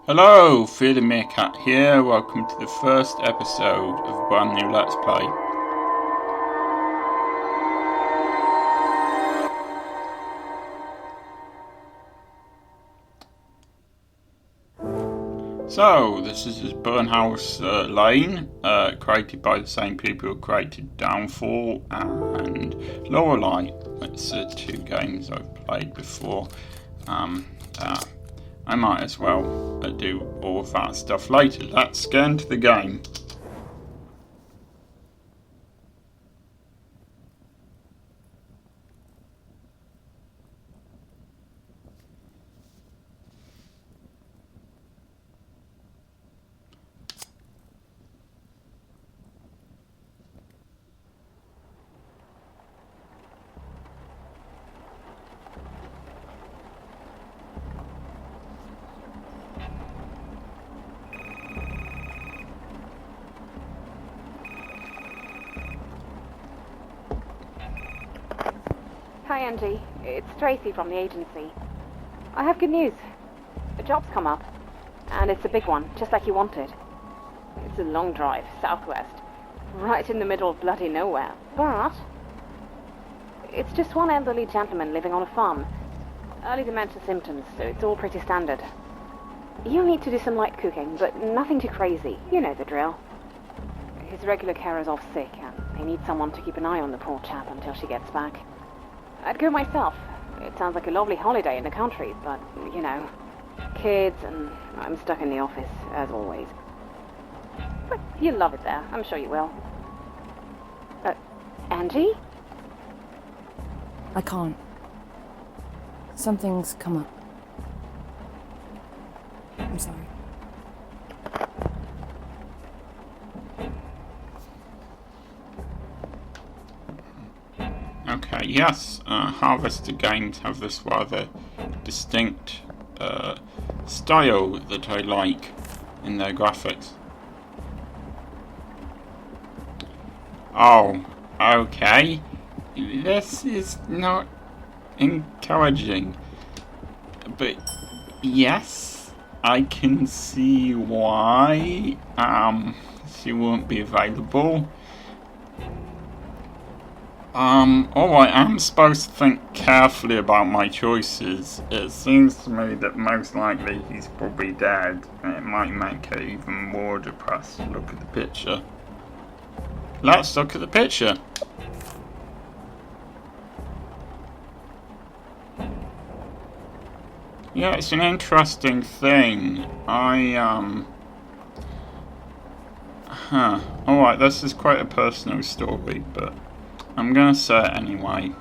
Hello, Fear the Meerkat here. Welcome to the first episode of a brand new Let's Play. So, this is Burnhouse Lane, created by the same people who created Downfall and Lorelei. It's two games I've played before. I might as well do all of that stuff later. Let's get into the game. Hi Angie, it's Tracy from the agency. I have good news. A job's come up, and it's a big one, just like you wanted. It's a long drive, southwest, right in the middle of bloody nowhere, but it's just one elderly gentleman living on a farm. Early dementia symptoms, so it's all pretty standard. You'll need to do some light cooking, but nothing too crazy. You know the drill. His regular carer's off sick, and they need someone to keep an eye on the poor chap until she gets back. I'd go myself. It sounds like a lovely holiday in the country, but, you know, kids, and I'm stuck in the office, as always. But you'll love it there. I'm sure you will. Angie? I can't. Something's come up. I'm sorry. Okay, yes, Harvester games have this rather distinct style that I like in their graphics. Oh, okay. This is not encouraging. But yes, I can see why she won't be available. Alright, I'm supposed to think carefully about my choices. It seems to me that most likely he's probably dead, and it might make it even more depressed to look at the picture. Let's look at the picture. Yeah, it's an interesting thing. Alright, this is quite a personal story, but I'm gonna say it anyway.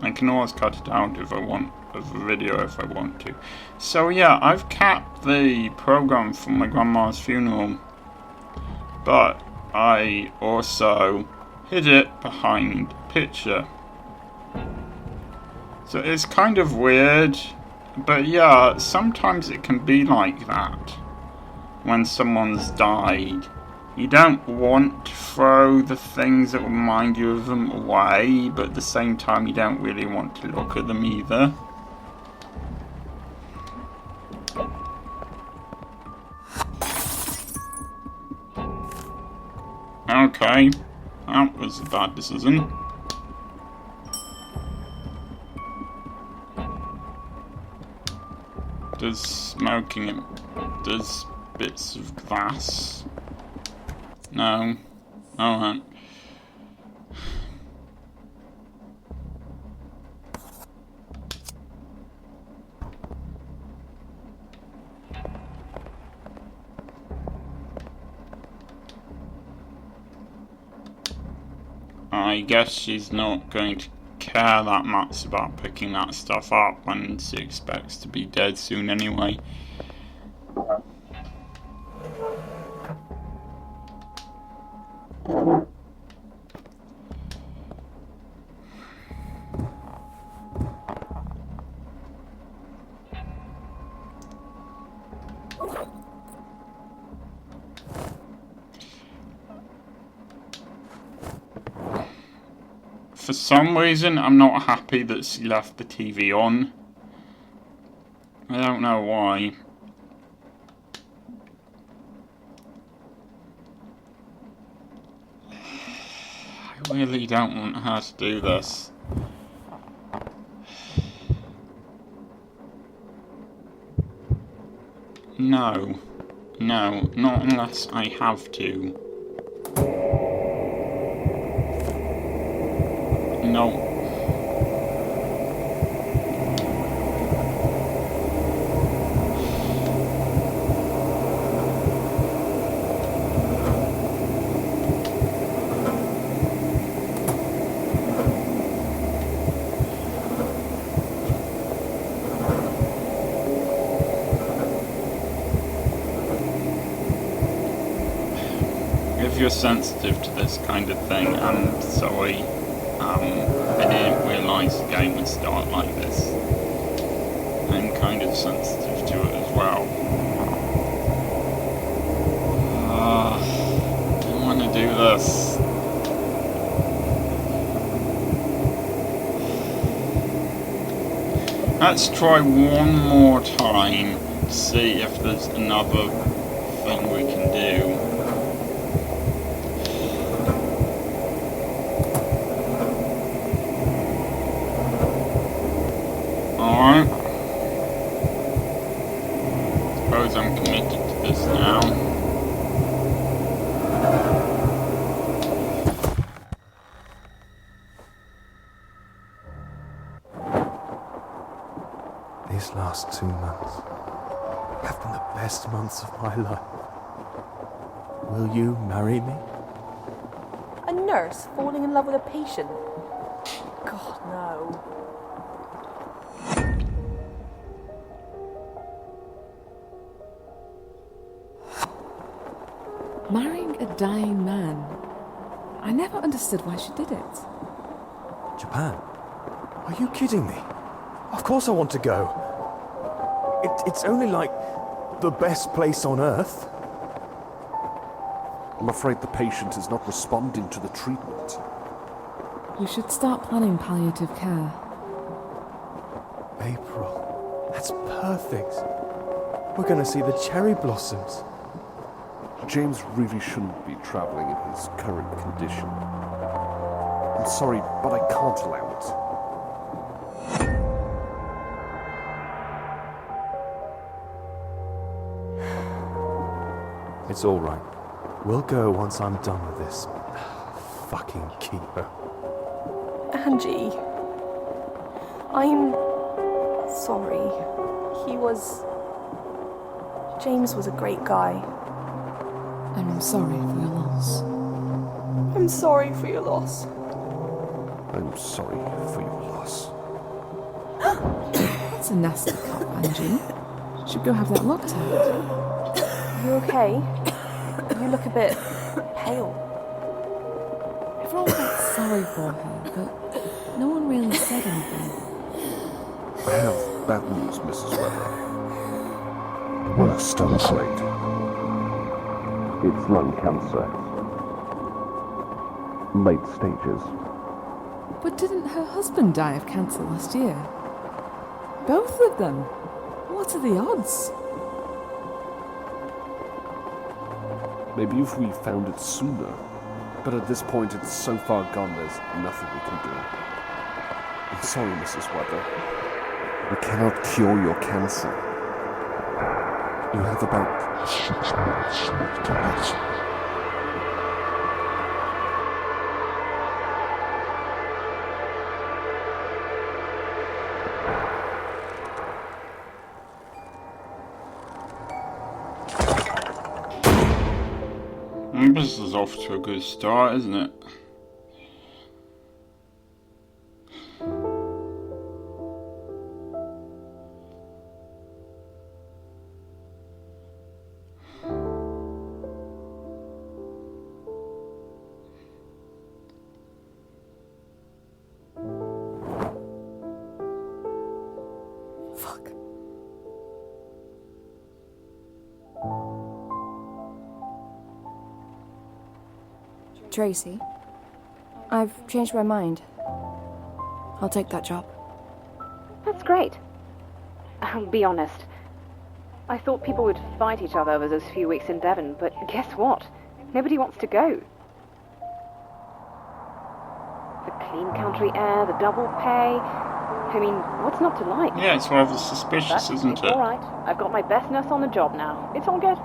I can always cut it out if I want of the video if I want to. So yeah, I've capped the program for my grandma's funeral, but I also hid it behind a picture. So it's kind of weird, but yeah, sometimes it can be like that when someone's died. You don't want to throw the things that remind you of them away, but at the same time you don't really want to look at them either. Okay, that was a bad decision. There's smoking and there's bits of glass. No. Alright. I guess she's not going to care that much about picking that stuff up when she expects to be dead soon anyway. For some reason, I'm not happy that she left the TV on. I don't know why. I really don't want her to do this. No. No, not unless I have to. No. If you're sensitive to this kind of thing, I'm sorry. I didn't realise the game would start like this. I'm kind of sensitive to it as well. I don't want to do this. Let's try one more time to see if there's another thing we can do. Alright. Suppose I'm committed to this now. These last 2 months have been the best months of my life. Will you marry me? A nurse falling in love with a patient? God, no. Marrying a dying man. I never understood why she did it. Japan? Are you kidding me? Of course I want to go. It's only like the best place on earth. I'm afraid the patient is not responding to the treatment. You should start planning palliative care. April. That's perfect. We're going to see the cherry blossoms. James really shouldn't be travelling in his current condition. I'm sorry, but I can't allow it. It's all right. We'll go once I'm done with this fucking keeper. Angie. I'm sorry. James was a great guy. I'm sorry for your loss. I'm sorry for your loss. I'm sorry for your loss. That's a nasty cop, Angie. Should go have that looked at. You okay? You look a bit pale. Everyone felt sorry for her, but no one really said anything. I have bad news, Mrs. Weather. Worst, I'm afraid. It's lung cancer. Late stages. But didn't her husband die of cancer last year? Both of them? What are the odds? Maybe if we found it sooner. But at this point, it's so far gone, there's nothing we can do. I'm sorry, Mrs. Weather. We cannot cure your cancer. You have about 6 months to live. This is off to a good start, isn't it? Fuck. Tracy, I've changed my mind. I'll take that job. That's great. I'll be honest. I thought people would fight each other over those few weeks in Devon, but guess what? Nobody wants to go. clean country air, the double pay. I mean, what's not to like? Yeah, it's rather suspicious, But isn't it's it? alright. I've got my best nurse on the job now. It's all good.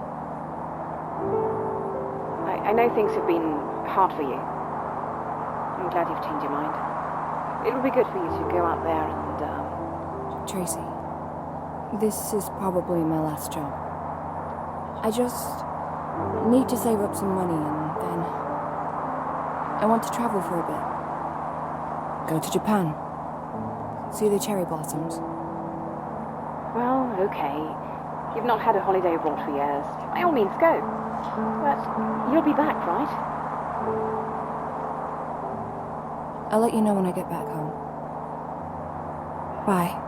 I know things have been hard for you. I'm glad you've changed your mind. It would be good for you to go out there and, Tracy, this is probably my last job. I just need to save up some money and then I want to travel for a bit. Go to Japan. See the cherry blossoms. well, okay. You've not had a holiday abroad for years. By all means, go. But you'll be back, right? I'll let you know when I get back home. Bye.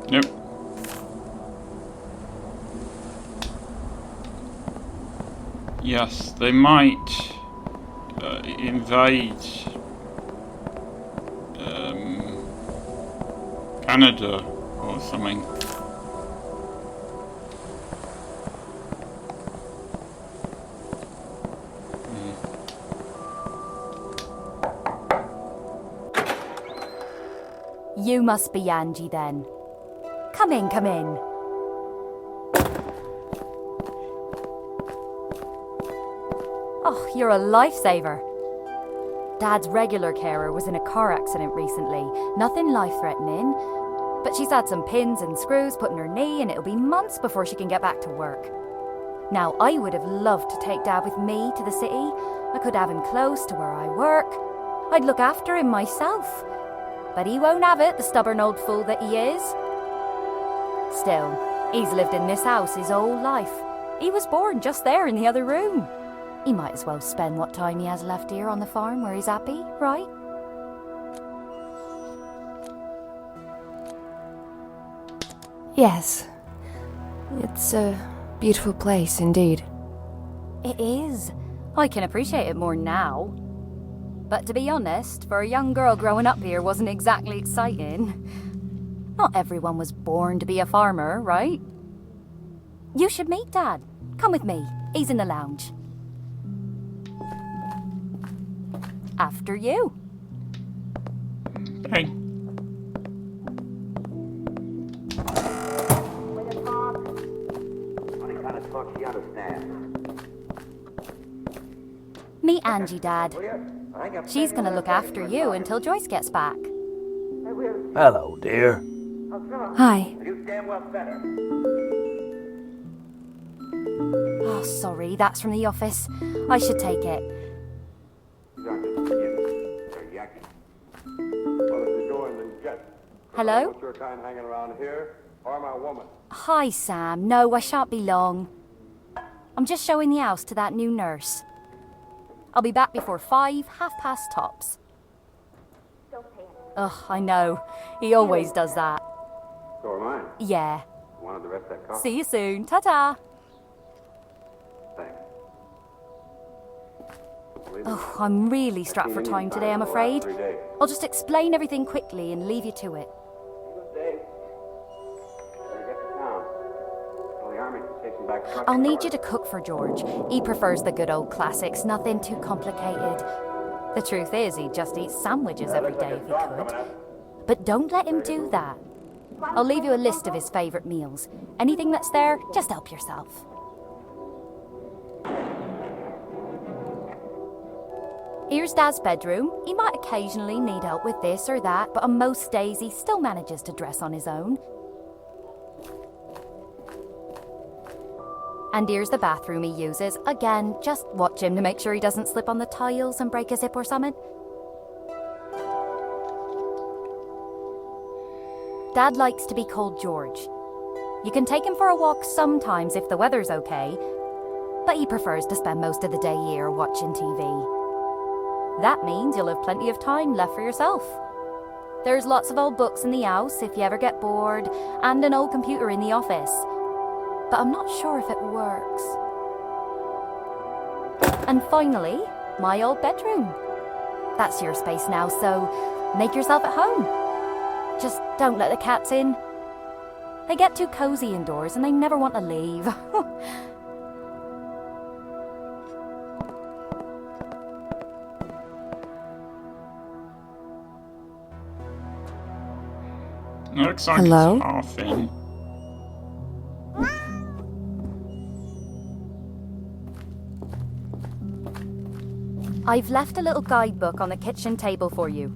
Nope. Yes, they might invade Canada or something. You must be Angie then. Come in, come in. Oh, you're a lifesaver. Dad's regular carer was in a car accident recently. Nothing life-threatening, but she's had some pins and screws put in her knee and it'll be months before she can get back to work. Now, I would have loved to take Dad with me to the city. I could have him close to where I work. I'd look after him myself. But he won't have it, the stubborn old fool that he is. Still, he's lived in this house his whole life. He was born just there in the other room. He might as well spend what time he has left here on the farm where he's happy, right? Yes. It's a beautiful place indeed. It is. I can appreciate it more now. But to be honest, for a young girl growing up here wasn't exactly exciting. Not everyone was born to be a farmer, right? You should meet Dad. Come with me. He's in the lounge. After you. Hey. Meet Angie, Dad. She's gonna look after you until Joyce gets back. Hello, dear. Hi. Oh, sorry, that's from the office. I should take it. Hello? Hi, Sam. No, I shan't be long. I'm just showing the house to that new nurse. I'll be back before 5, 5:30 tops. Ugh, I know. He always does that. So am I. Yeah. Wanted the rest of that coffee. See you soon. Ta-ta. Thanks. Oh, I'm really strapped for time today, I'm afraid. I'll just explain everything quickly and leave you to it. I'll need you to cook for George. He prefers the good old classics, nothing too complicated. The truth is, he'd just eat sandwiches every day if he could. But don't let him do that. I'll leave you a list of his favourite meals. Anything that's there, just help yourself. Here's Dad's bedroom. He might occasionally need help with this or that, but on most days he still manages to dress on his own. And here's the bathroom he uses. Again, just watch him to make sure he doesn't slip on the tiles and break his hip or something. Dad likes to be called George. You can take him for a walk sometimes if the weather's okay, but he prefers to spend most of the day here watching TV. That means you'll have plenty of time left for yourself. There's lots of old books in the house if you ever get bored, and an old computer in the office. But I'm not sure if it works. And finally, my old bedroom. That's your space now, so make yourself at home. Just don't let the cats in. They get too cozy indoors and they never want to leave. Looks like Hello? it's half in. I've left a little guidebook on the kitchen table for you.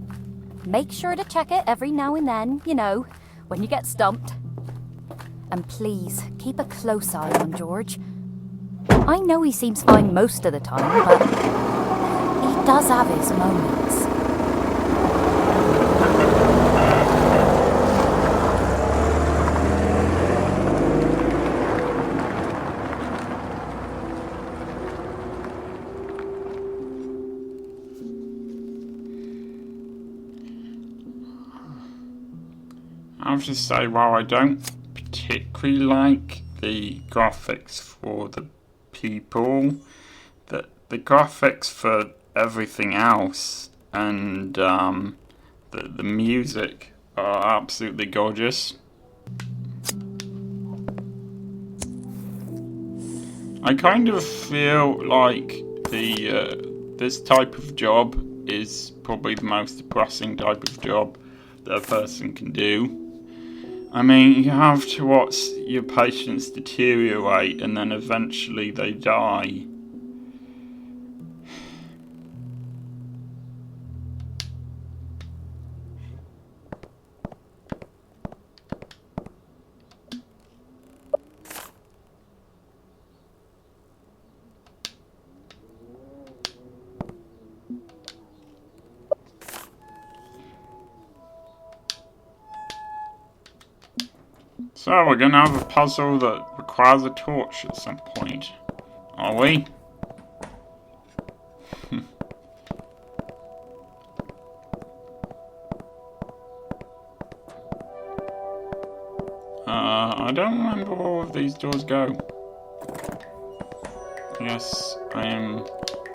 Make sure to check it every now and then, you know, when you get stumped. And please, keep a close eye on George. I know he seems fine most of the time, but he does have his moments. I have to say, while I don't particularly like the graphics for the people, the graphics for everything else and the music are absolutely gorgeous. I kind of feel like this type of job is probably the most depressing type of job that a person can do. I mean, you have to watch your patients deteriorate and then eventually they die. So we're gonna have a puzzle that requires a torch at some point, are we? I don't remember where all of these doors go. Yes, I am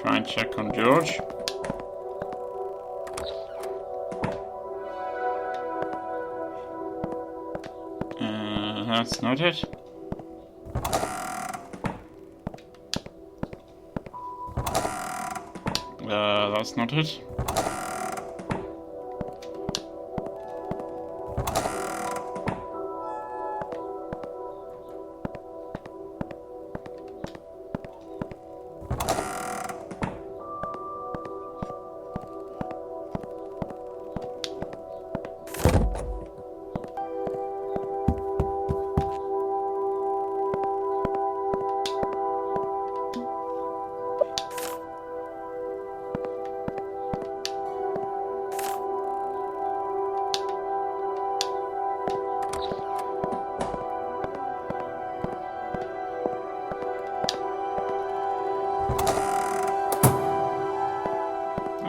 trying to check on George. That's not it. That's not it.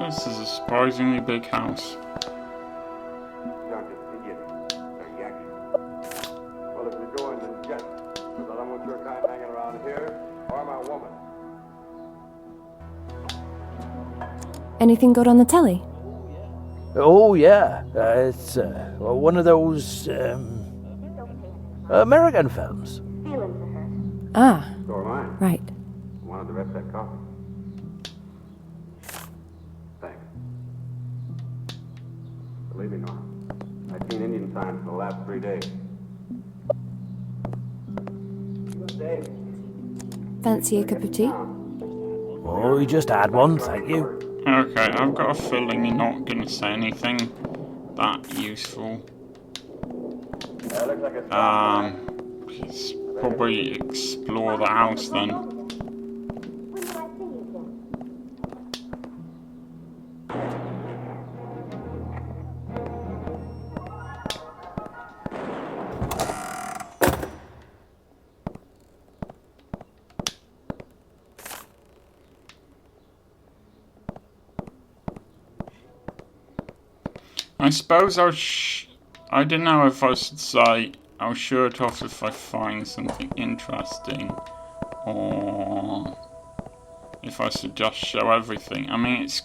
This is a surprisingly big house. Well, if you're going, then get it. Because I don't want your kind hanging around here, or my woman. Anything good on the telly? Oh, yeah. It's one of those American films. Ah, So am I. right. Wanted the rest of that coffee. Thanks. Believe me, Norm, I've seen Indian signs for the last 3 days. Fancy a cup of tea? Oh, we just had one, thank you. Okay, I've got a feeling you're not going to say anything that useful. Looks like it's Let's probably explore the house then. I suppose I don't know if I should say I'll show it off if I find something interesting, or if I should just show everything. I mean, it's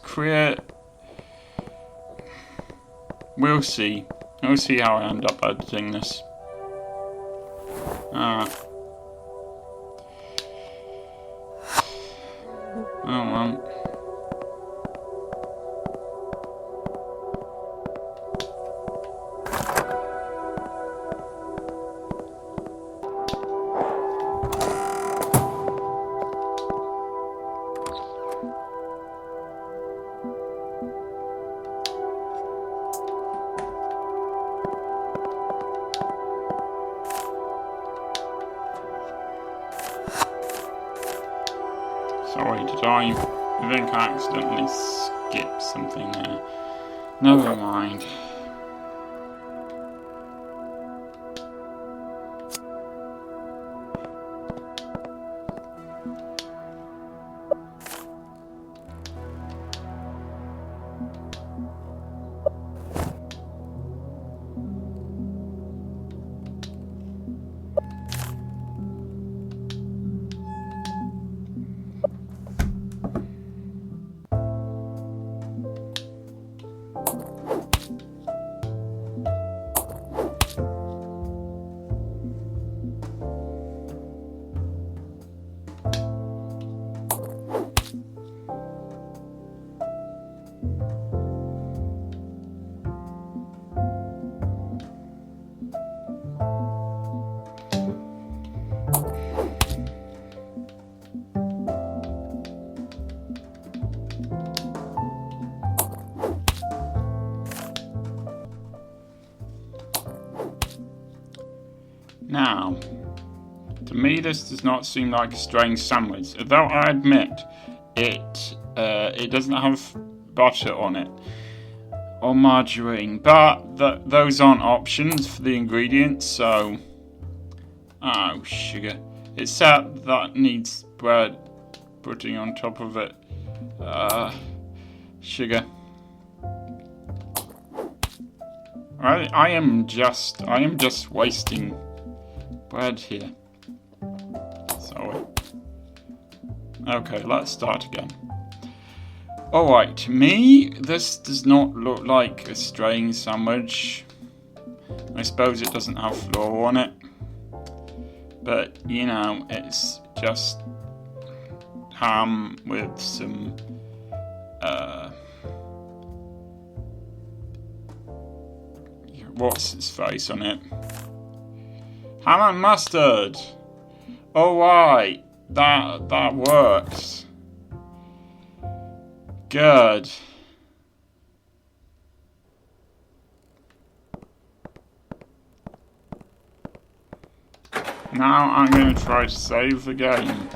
we'll see. We'll see how I end up editing this. Oh well. Sorry, did I think I accidentally skipped something there? Never mind. Now, to me this does not seem like a strange sandwich, although I admit it doesn't have butter on it, or margarine, but those aren't options for the ingredients, so... Oh, sugar. Except that needs bread putting on top of it. Sugar. I am just wasting bread here. Sorry. Okay, let's start again. Alright, to me, this does not look like a strange sandwich. I suppose it doesn't have flour on it. But, you know, it's just ham with some, what's its face on it? Ham and mustard! Alright, that works. Good. Now I'm going to try to save the game.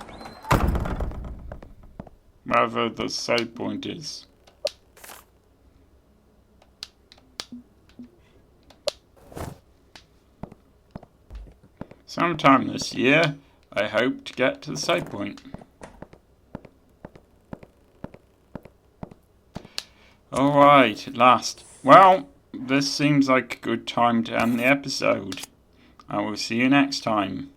Wherever the save point is. Sometime this year, I hope to get to the save point. Alright, at last. Well, this seems like a good time to end the episode. I will see you next time.